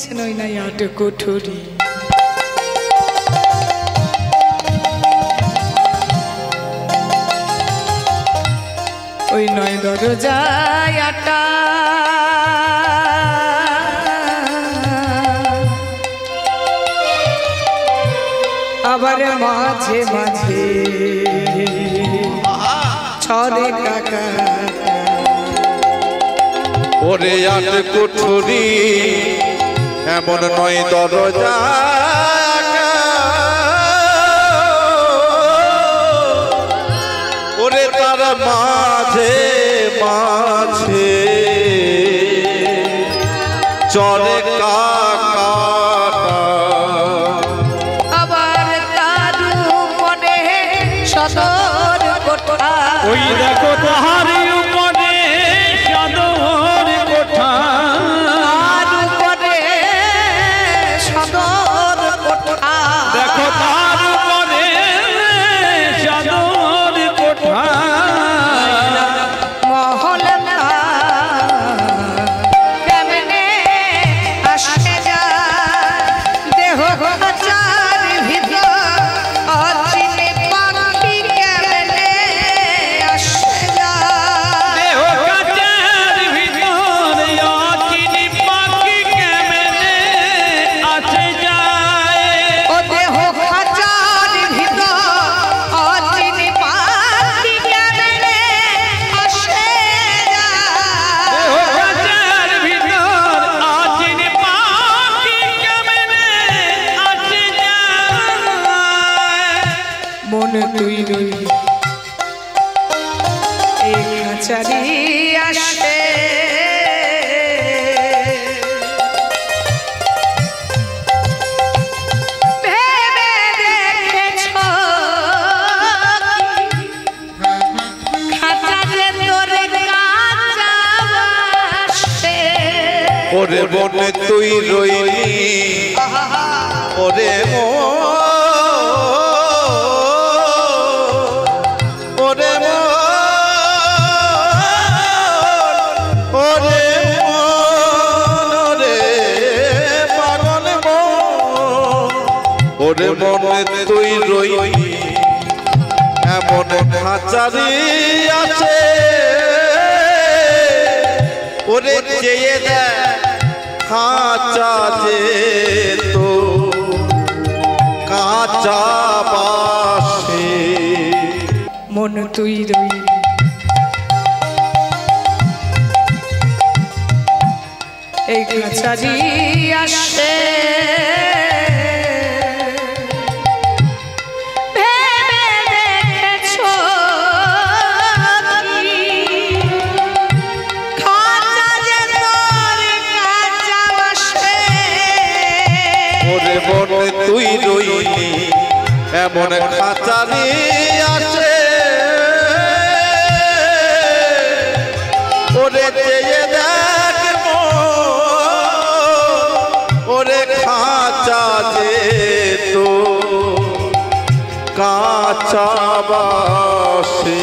গেছেন ওই নাই আট কোঠরি ওই নয় দরজায় আটা আবার মাঝে মাঝে ছড়ে কাকা ওরে আট কোঠরি এমন নয় দরজা ওরে তার মাঝে মাঝে চলে কাকা আবার তার মনে সদর কোঠা ওই দেখো তাহারি উপরে সদর কোঠা তার উপরে সদর কোঠা দেখো তার উপরে সদর কোঠা মহল কেমনে আসে যায় দেহ খাঁচার ভিতর অচিনে পাখি কেমনে আসে যায় দেহ কাচের ভিতরে অচিনি পাখি কেমনে আসে যায় ও দেহ খাঁচার ভিতর অচিনে পাখি কেমনে আসে যায় দেহ কাচের ভিতর অচিনি পাখি কেমনে আসে যায় মন তুই রই এই খাঁচারি আসে ভেবে দেখেছ খাঁচা যে তোর কাঁচা বাসে ওরে বনে তুই রইলি ওরে ওরে ওরে ওরে পাগল ওরে বনে তুই রইলি এমন খাঁচারি আছে ওরে চেয়ে দেয় খাঁচা যে তো কাঁচা বাসে মন তুই রই এই খাঁচারি আসে ভেবে দেখেছ খাঁচা যে তোর কাঁচা বাসে ওরে বনে তুই রইলি এমন খাঁচারি আছে ওরে চেয়ে দেখ ওরে খাঁচা যে তো কাঁচা বাসে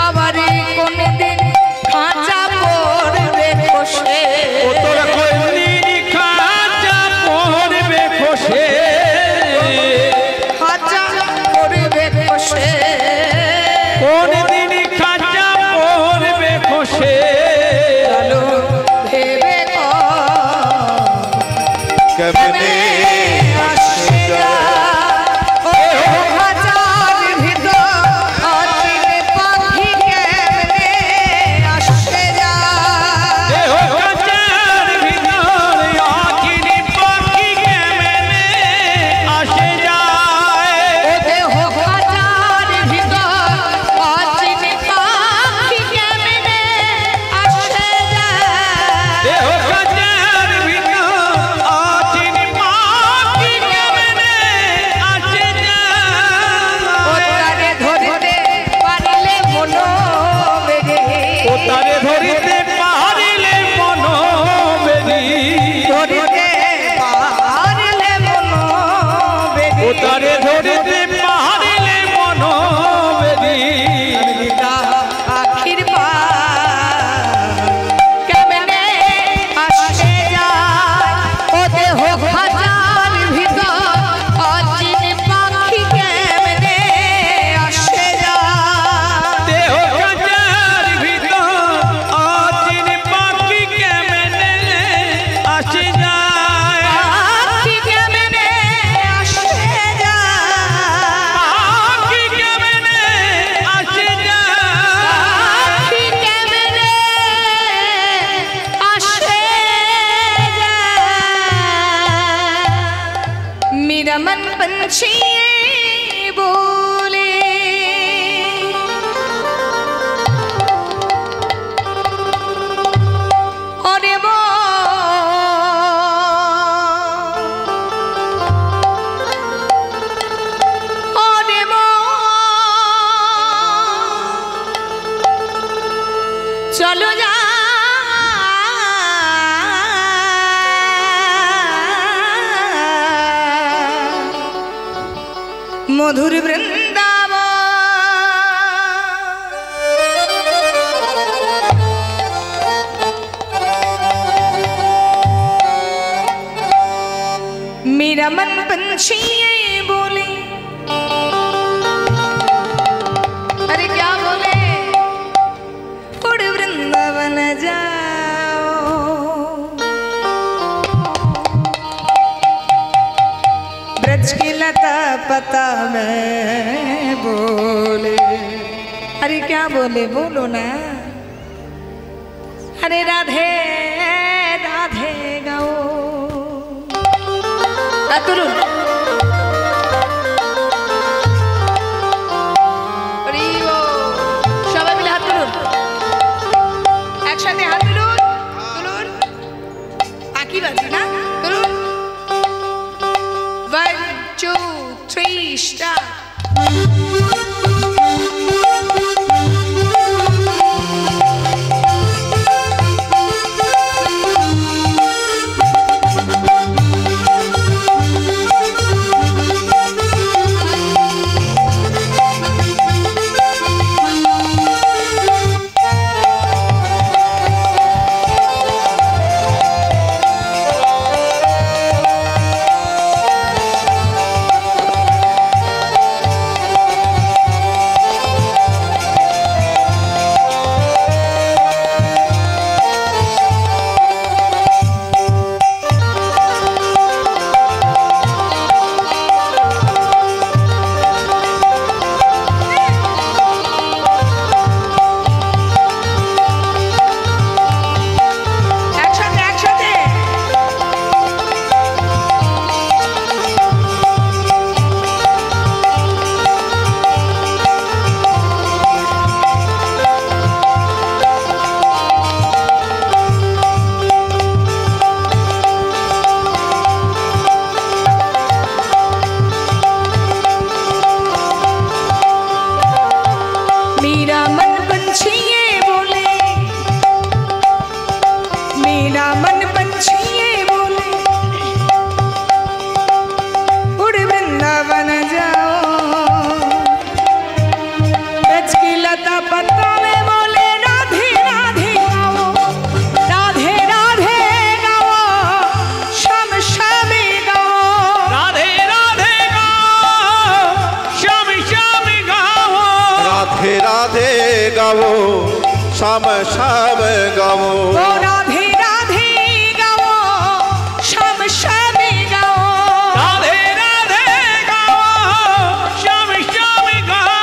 আবার কোন দিন খাঁচা পড়বে খসে ও তোর কইনি খাঁচা পড়বে খসে খাঁচা পড়বে খসে কোন দিন খাঁচা পড়বে খসে আলো ভেবে কেমনে আসে যায় ও খাঁচার ভিতর चलो जा मधुर वृंदावन मेरा मन पंछी बोले अरे क्या बोले उड़ वृंदावन जाओ ब्रज की लता पता में बोले अरे क्या बोले बोलो ना अरे राधे राधे गाओ तुलुन সবাই মিলে হাত তুলুন একসাথে হাত তুলুন তুলুন একই বাজি না তুলুন 1 2 3 স্টার্ট गाओ शाम शाम गाओ राधे राधे गाओ शाम शाम गाओ राधे राधे गाओ श्याम श्याम गाओ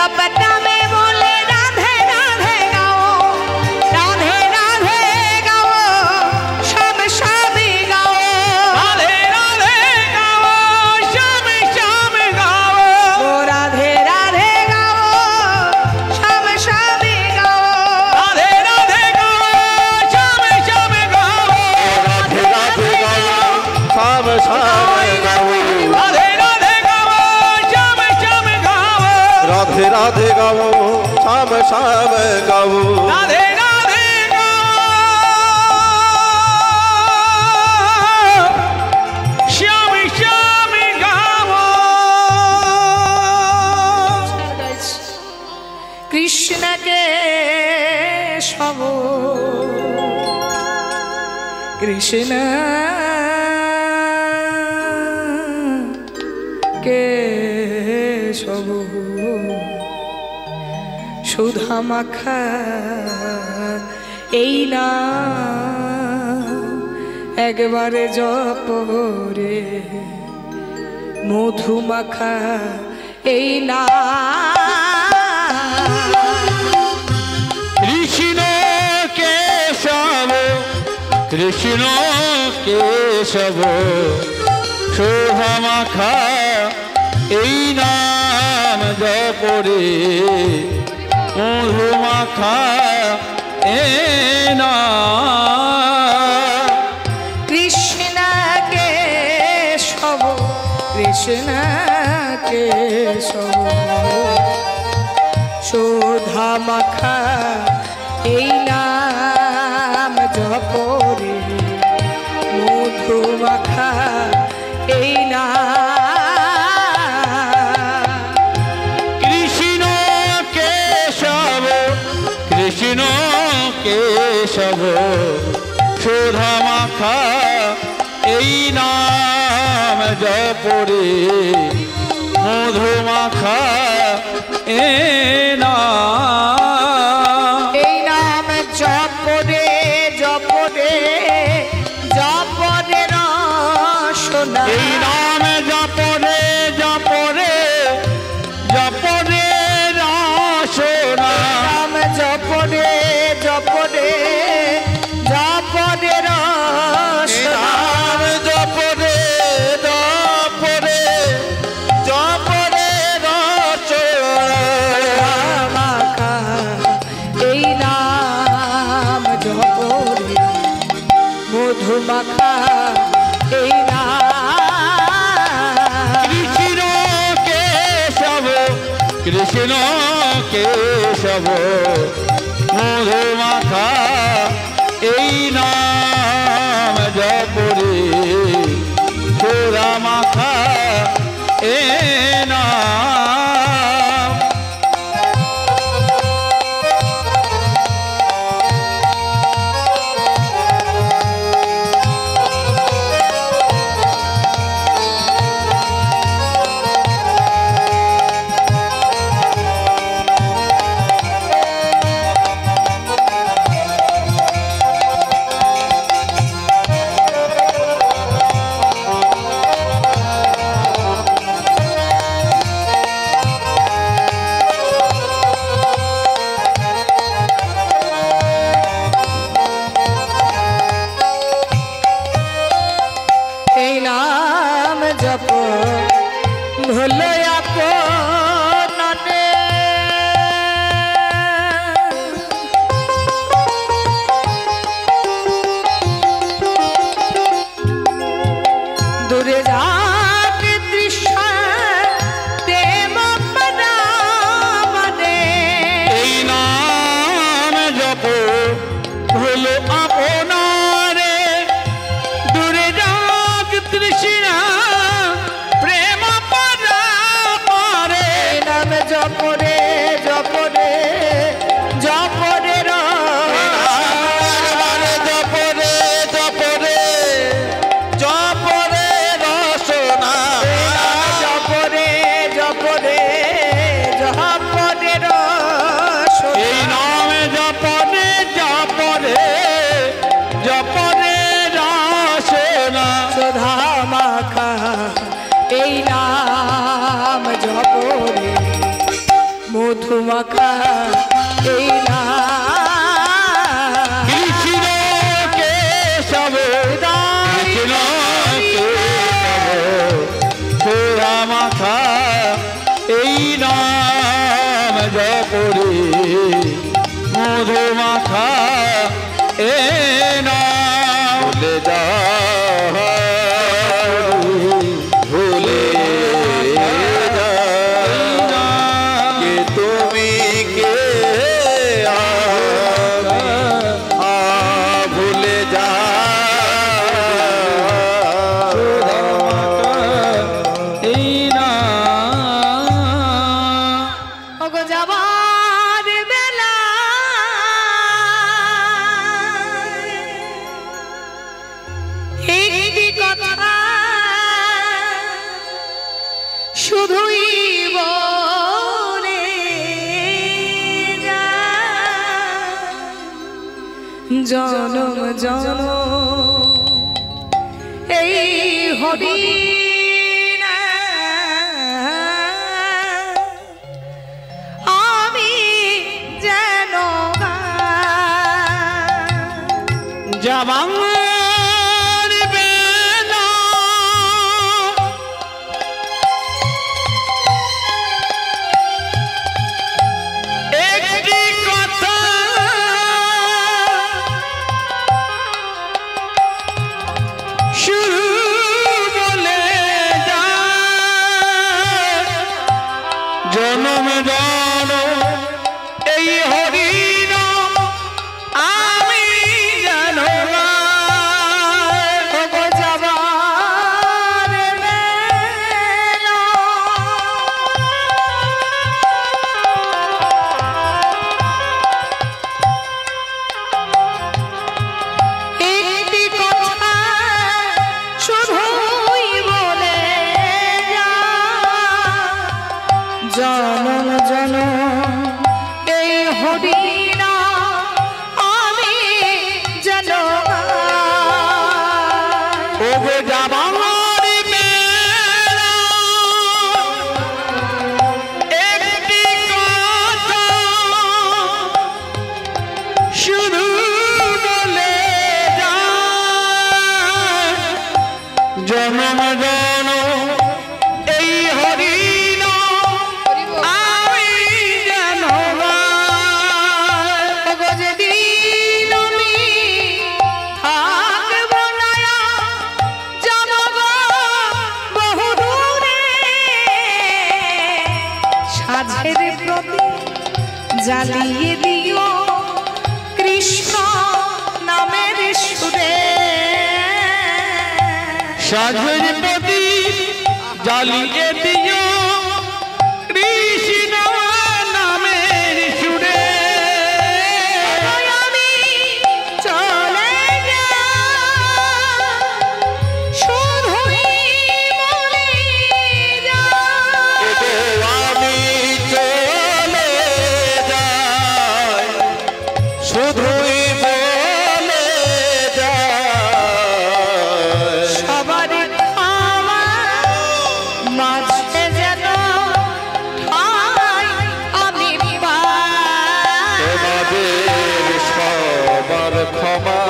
जप नामे बोले राधे राधे गाओ, राधे राधे गाओ, श्याम श्याम गाओ, राधे राधे गाओ, श्याम श्याम गाओ, ओ राधे राधे गाओ, श्याम श्याम गाओ, राधे राधे गाओ, श्याम श्याम गाओ, राधे राधे गाओ श्याम श्याम गाओ, राधे राधे गाओ, श्याम श्याम गाओ, राधे राधे गाओ श्याम श्याम गाओ, राधे राधे गाओ, श्याम श्याम गाओ। कृष्ण के शब कृष्ण के शब सुधा माखा এই না একবারে জপ রে মধু মাখা এই না कृष्ण केशव कृष्ण केशव शोभा माखा এই নাম জপরে মধু মাখা এই নাম কৃষ্ণ কে সব কৃষ্ণ কে সব শোধা মাখা এই নাম জপরে মধু মাখা এই নাম কৃষ্ণ কেশব কৃষ্ণ কেশব শোধা মাখা এই নাম জপরে মধু মাখা এই নাম এই নাম জপরে জপরে জপরে রসনা এই নাম জপরে জপরে জপরে রসনা নাম জপরে জপরে জপরে রসনা নাম জপরে জপরে জপরে রচনা, মাখা এই নাম জপরে মধু মাখা এই নাম কৃষ্ণ কেশব কৃষ্ণ কেশব মধু মাখা এই নাম জপরে শোধা মাখা এই নাম মধুমাখা এই না কৃষ্ণ কেশব কৃষ্ণ কেশব মাখা এই নাম জপরে মধুমাখা এ নাম ভুলে যা ভুলে যা কে তুমি কে ভুলে যা এই না ওগো যাবার বেলা একটি কথা শুধুই বলে যা জনম জনম এই হরি আমি যেন যাবার বেলা একটি কথা শুরু বলে যা জনম জনম এই হরি নাম আমি জানো না। ওগো যাবার বেলা একটি কথা শুধুই বলে যা জনম জনম এই হরি নাম আমি যেন ওগো যাবার বেলা একটি কথা শুধু বলে যা জনম জনম এই হরি নাম আমি জানো না। ওগো যেদিন আমি থাকব না যাব বহু দূরে সাধের প্রতি জ্বালিয়ে দিও কৃষ্ণ নামের সুরে সাধুর প্রতি জ্বালিয়ে দিও কৃষ্ণ নামের সুরে আমি চলে যাই শুধুই বলে যাই আমি চলে যাই শুধুই বলে যাই সবার আমার মাঝে যেন ঠাই আমি পাই তোমাদের সবার ক্ষমা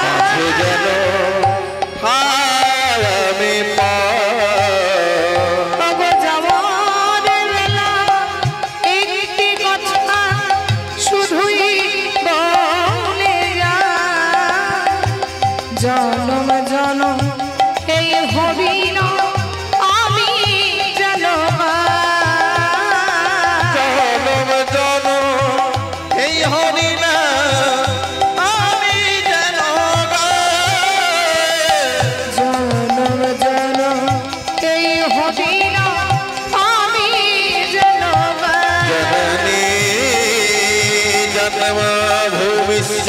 মাঝে যেন ঠাই আমি পাই। ওগো যাবার বেলা একটি কথা শুধুই বলে যায় জনম জনম এই হরি নাম আমি যেন জনম জনম এই হরি নাম আমি যেন গাই। জনম জনম এই হরি নাম আমি যেন जननी जन्म भूमिश्च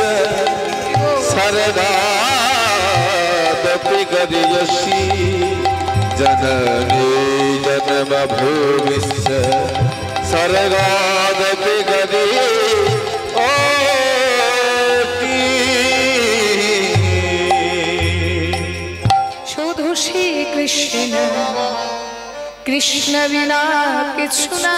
सर्गादपि गरीयसी जननी जन्म भूमिश्च सर्गादपि শুধু শ্রী কৃষ্ণ কৃষ্ণ বিনা কিছু না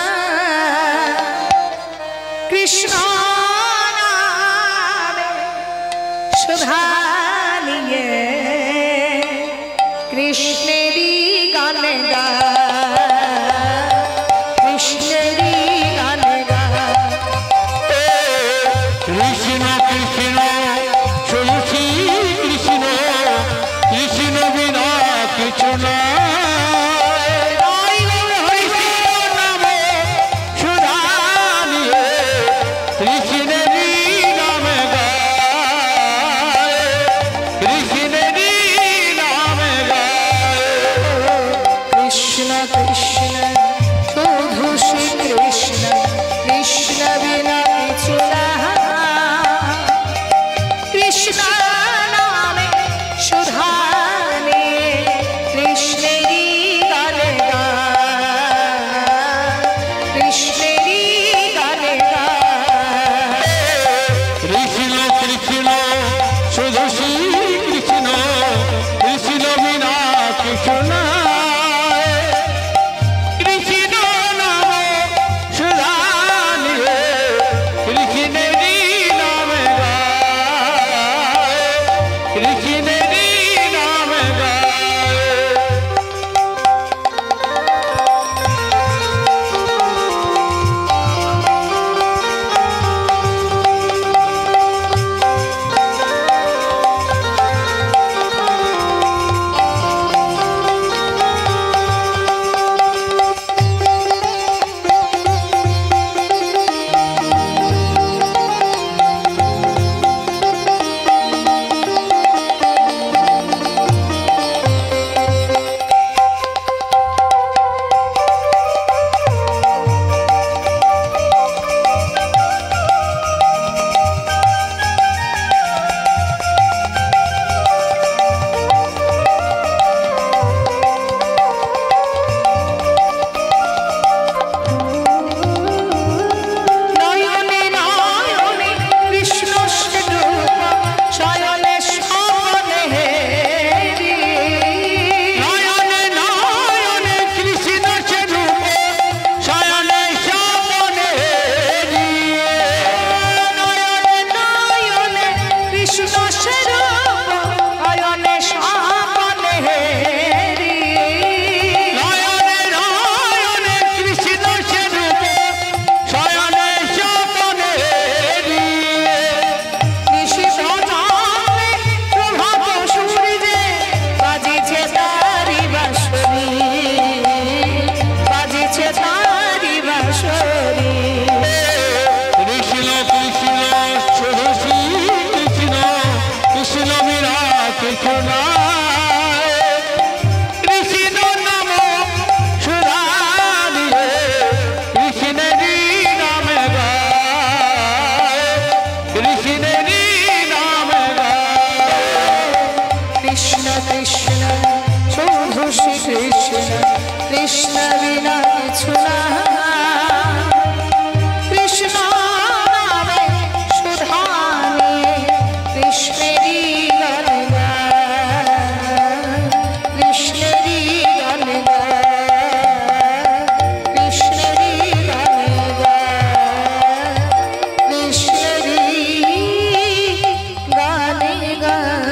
হরি কৃষ্ণ কৃষ্ণ শুধু শ্রী কৃষ্ণ কৃষ্ণ বিনা কিছু না কৃষ্ণ নাম সুধা দিয়ে কৃষ্ণেরই নামে গায় কৃষ্ণেরই নামে গায় কৃষ্ণ কৃষ্ণ শুধু শ্রী কৃষ্ণ কৃষ্ণ বিনা কিছু না কৃষ্ণ নামে সুধা নিয়ে কৃষ্ণেরই গান গায় কৃষ্ণেরই গান গায় কৃষ্ণেরই গান গায় কৃষ্ণেরই গানে গায়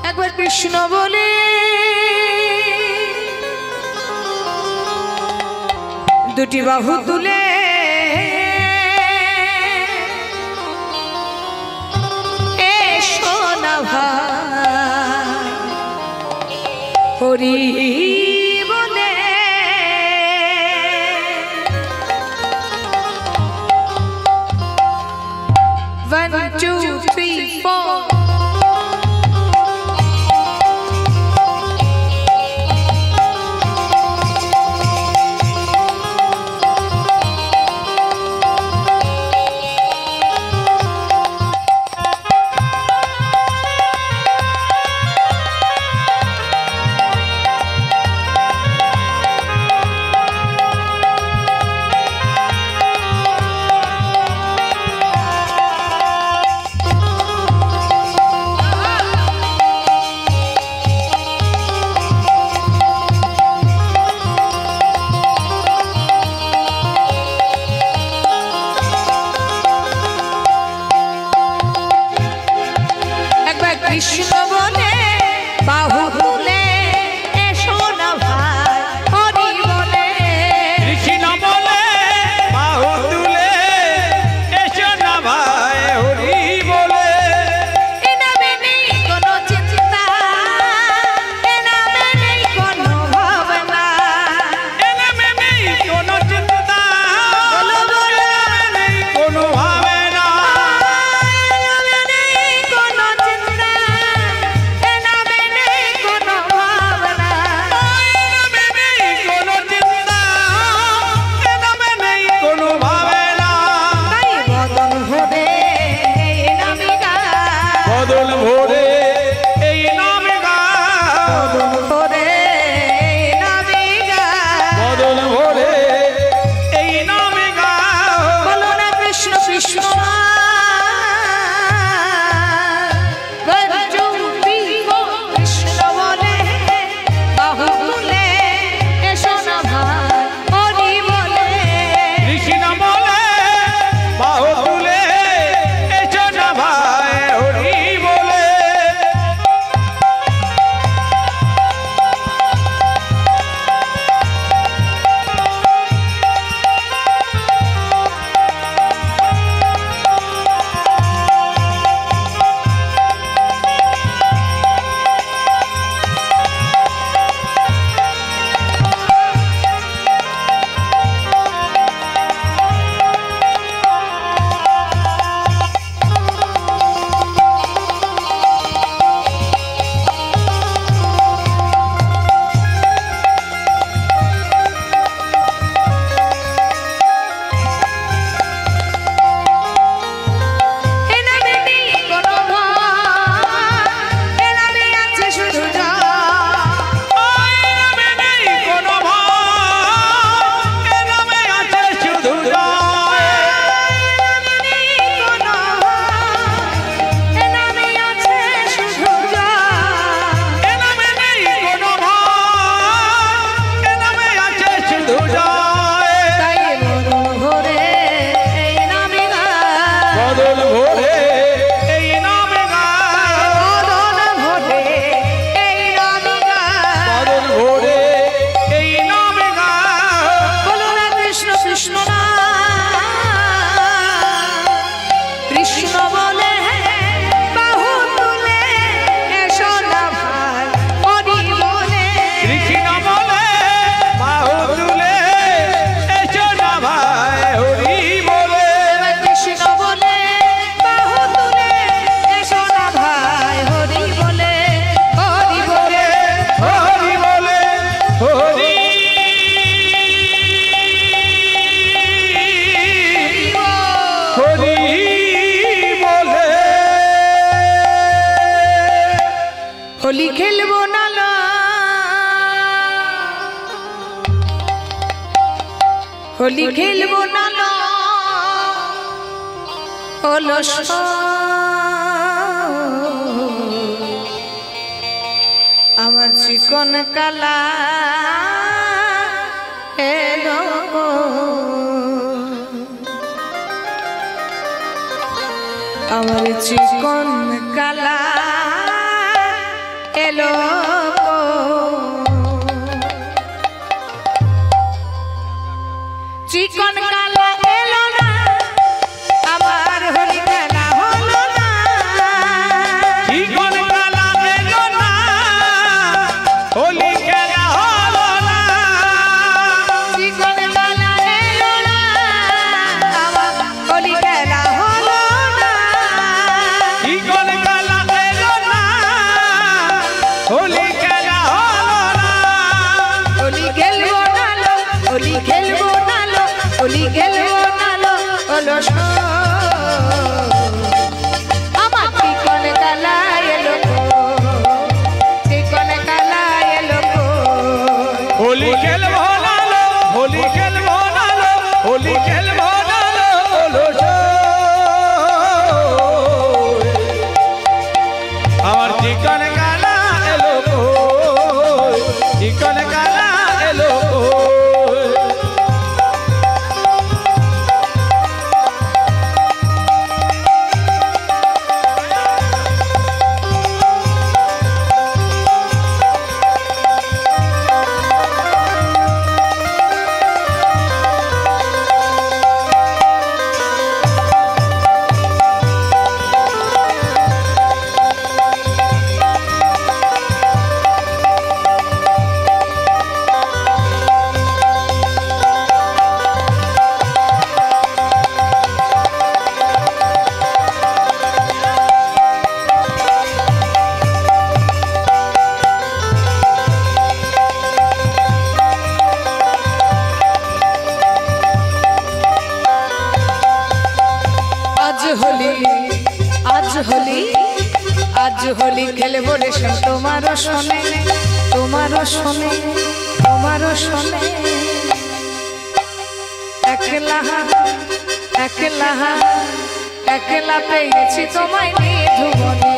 একবার কৃষ্ণ বলে দুটি বাহু তুলে এসো না ভাই হরি বলে One, two, three, four. Holi খেলবো না অলস আমার চিকন কালা এলো আমার চিকন কালা এলো চিকন কালা এলো না আমার হোলি খেলা হলো না চিকন কালা এলো না হোলি খেলা হলো না চিকন কালা এলো না আমার হোলি খেলা হলো না চিকন কালা এলো না হোলি খেলা হলো না হোলি খেলবো না লো হোলি খেলবো না লো হোলি খেলবো না লো অলস আমার চিকন কালা এলো চিকন কালা এলো হোলি খেলবো না লো হোলি খেলবো না লো হোলি খেলবো না লো অলস আমার চিকন কালা এলো চিকন কালা এলো আজ হোলি খেলবো রে তোমারও শোনে তোমারও শোনে তোমারও শোনে একলা একলা একলা পেয়েছি তোমায় নিয়ে ধুবনে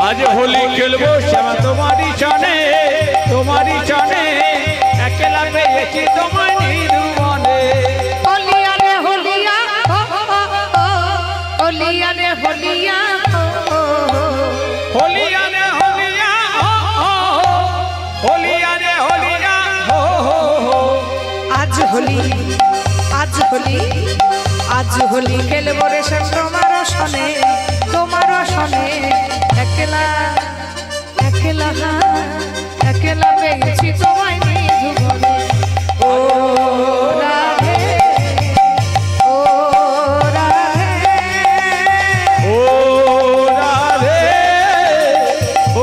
আজ হোলি খেলবো শ্যামা তোমারই চনে একলা পেয়েছি তোমায় নির্মনে হোলিয়া রে হোলিয়া হোলিয়া রে হোলিয়া হোলিয়া রে হোলিয়া হোলিয়া রে হোলিয়া আজ হোলি আজ হোলি আজ হোলি খেলবো রে তোমারও শোনে তোমারও শোনে একলা একলা একলা পেয়েছি তোমায় নিয়ে ধুবনে ও রাধে ও রাধে ও রাধে ও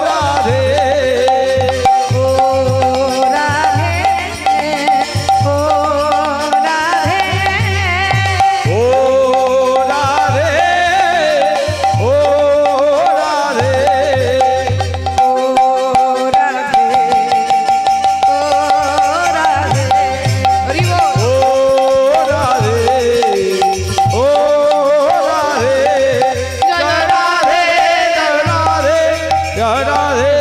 রাধে ও রাধে ও রাধে ও রাধে ও রাধে ও রাধে ও রাধে হরি বল ও রাধে ও রাধে জয় রাধে জয় রাধে জয় রাধে